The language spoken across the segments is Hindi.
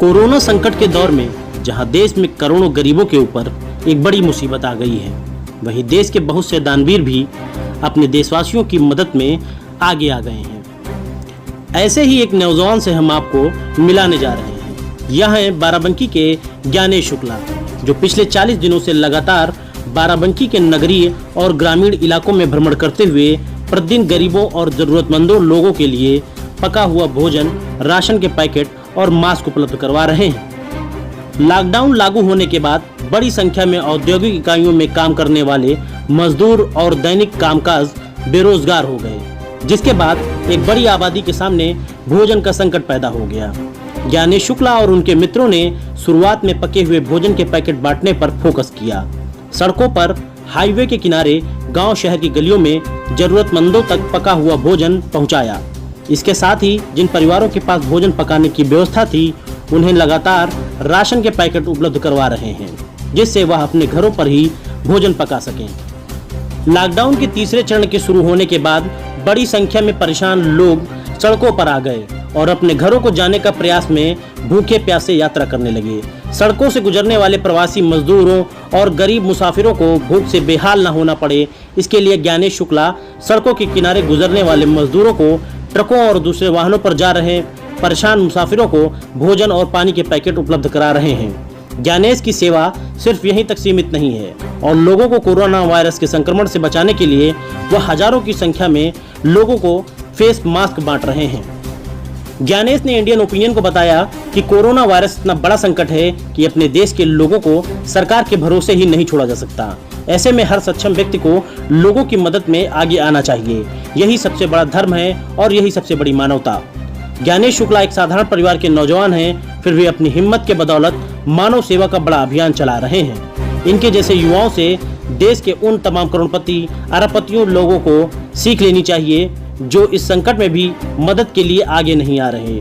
कोरोना संकट के दौर में जहां देश में करोड़ों गरीबों के ऊपर एक बड़ी मुसीबत आ गई है, वहीं देश के बहुत से दानवीर भी अपने देशवासियों की मदद में आगे आ गए हैं। ऐसे ही एक नौजवान से हम आपको मिलाने जा रहे हैं। यह है बाराबंकी के ज्ञानेश शुक्ला, जो पिछले 40 दिनों से लगातार बाराबंकी के नगरीय और ग्रामीण इलाकों में भ्रमण करते हुए प्रतिदिन गरीबों और जरूरतमंदों लोगों के लिए पका हुआ भोजन, राशन के पैकेट और मास्क उपलब्ध करवा रहे हैं। लॉकडाउन लागू होने के बाद बड़ी संख्या में औद्योगिक इकाइयों में काम करने वाले मजदूर और दैनिक कामकाज बेरोजगार हो गए, जिसके बाद एक बड़ी आबादी के सामने भोजन का संकट पैदा हो गया। ज्ञानेश शुक्ला और उनके मित्रों ने शुरुआत में पके हुए भोजन के पैकेट बांटने पर फोकस किया। सड़कों पर, हाईवे के किनारे, गांव शहर की गलियों में जरूरतमंदों तक पका हुआ भोजन पहुंचाया। इसके साथ ही जिन परिवारों के पास भोजन पकाने की व्यवस्था थी, उन्हें लगातार राशन के पैकेट उपलब्ध करवा रहे हैं, जिससे वह अपने घरों पर ही भोजन पका सकें। लॉकडाउन के तीसरे चरण के शुरू होने के बाद बड़ी संख्या में परेशान लोग सड़कों पर आ गए और अपने घरों को जाने का प्रयास में भूखे प्यासे यात्रा करने लगे। सड़कों से गुजरने वाले प्रवासी मजदूरों और गरीब मुसाफिरों को भूख से बेहाल न होना पड़े, इसके लिए ज्ञानेश शुक्ला सड़कों के किनारे गुजरने वाले मजदूरों को, ट्रकों और दूसरे वाहनों पर जा रहे परेशान मुसाफिरों को भोजन और पानी के पैकेट उपलब्ध करा रहे हैं। ज्ञानेश की सेवा सिर्फ यहीं तक सीमित नहीं है और लोगों को कोरोना वायरस के संक्रमण से बचाने के लिए वह हजारों की संख्या में लोगों को फेस मास्क बांट रहे हैं। ज्ञानेश ने इंडियन ओपिनियन को बताया कि कोरोना वायरस इतना बड़ा संकट है कि अपने देश के लोगों को सरकार के भरोसे ही नहीं छोड़ा जा सकता। ऐसे में हर सक्षम व्यक्ति को लोगों की मदद में आगे आना चाहिए। यही सबसे बड़ा धर्म है और यही सबसे बड़ी मानवता। ज्ञानेश शुक्ला एक साधारण परिवार के नौजवान हैं, फिर भी अपनी हिम्मत के बदौलत मानव सेवा का बड़ा अभियान चला रहे हैं। इनके जैसे युवाओं से देश के उन तमाम करोड़पति, अरबपतियों लोगों को सीख लेनी चाहिए जो इस संकट में भी मदद के लिए आगे नहीं आ रहे।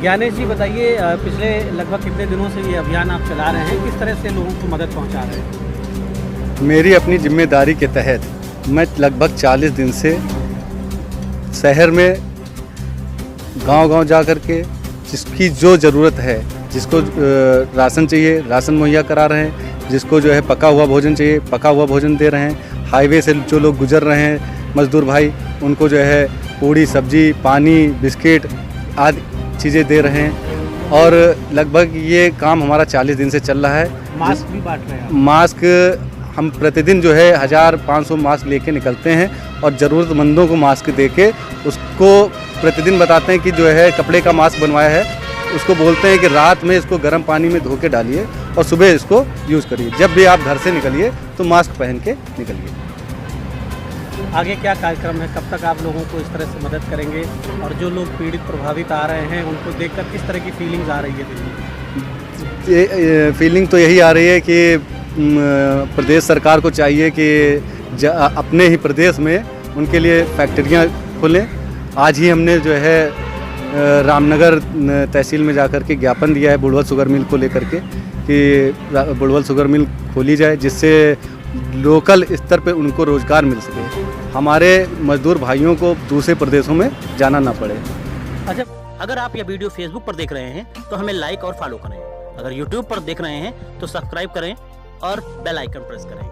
ज्ञानेश जी बताइए, पिछले लगभग कितने दिनों से ये अभियान आप चला रहे हैं, किस तरह से लोगों को मदद पहुंचा रहे हैं? मेरी अपनी जिम्मेदारी के तहत मैं लगभग 40 दिन से शहर में गांव-गांव जा कर के जिसकी जो ज़रूरत है, जिसको राशन चाहिए राशन मुहैया करा रहे हैं, जिसको जो है पका हुआ भोजन चाहिए पका हुआ भोजन दे रहे हैं। हाईवे से जो लोग गुजर रहे हैं मज़दूर भाई, उनको जो है पूड़ी, सब्जी, पानी, बिस्किट आदि चीज़ें दे रहे हैं और लगभग ये काम हमारा 40 दिन से चल रहा है। मास्क भी बांट रहे हैं? मास्क हम प्रतिदिन जो है 1500 मास्क लेके निकलते हैं और ज़रूरतमंदों को मास्क देके उसको प्रतिदिन बताते हैं कि जो है कपड़े का मास्क बनवाया है, उसको बोलते हैं कि रात में इसको गर्म पानी में धो के डालिए और सुबह इसको यूज़ करिए। जब भी आप घर से निकलिए तो मास्क पहन के निकलिए। आगे क्या कार्यक्रम है, कब तक आप लोगों को इस तरह से मदद करेंगे और जो लोग पीड़ित प्रभावित आ रहे हैं उनको देखकर किस तरह की फीलिंग्स आ रही है दिल में? फीलिंग तो यही आ रही है कि प्रदेश सरकार को चाहिए कि अपने ही प्रदेश में उनके लिए फैक्ट्रियां खोलें। आज ही हमने जो है रामनगर तहसील में जाकर के ज्ञापन दिया है बुड़वल शुगर मिल को लेकर के कि बुड़वल शुगर मिल खोली जाए, जिससे लोकल स्तर पे उनको रोज़गार मिल सके, हमारे मजदूर भाइयों को दूसरे प्रदेशों में जाना ना पड़े। अच्छा, अगर आप यह वीडियो फेसबुक पर देख रहे हैं तो हमें लाइक और फॉलो करें। अगर यूट्यूब पर देख रहे हैं तो सब्सक्राइब करें और बेल आइकन प्रेस करें।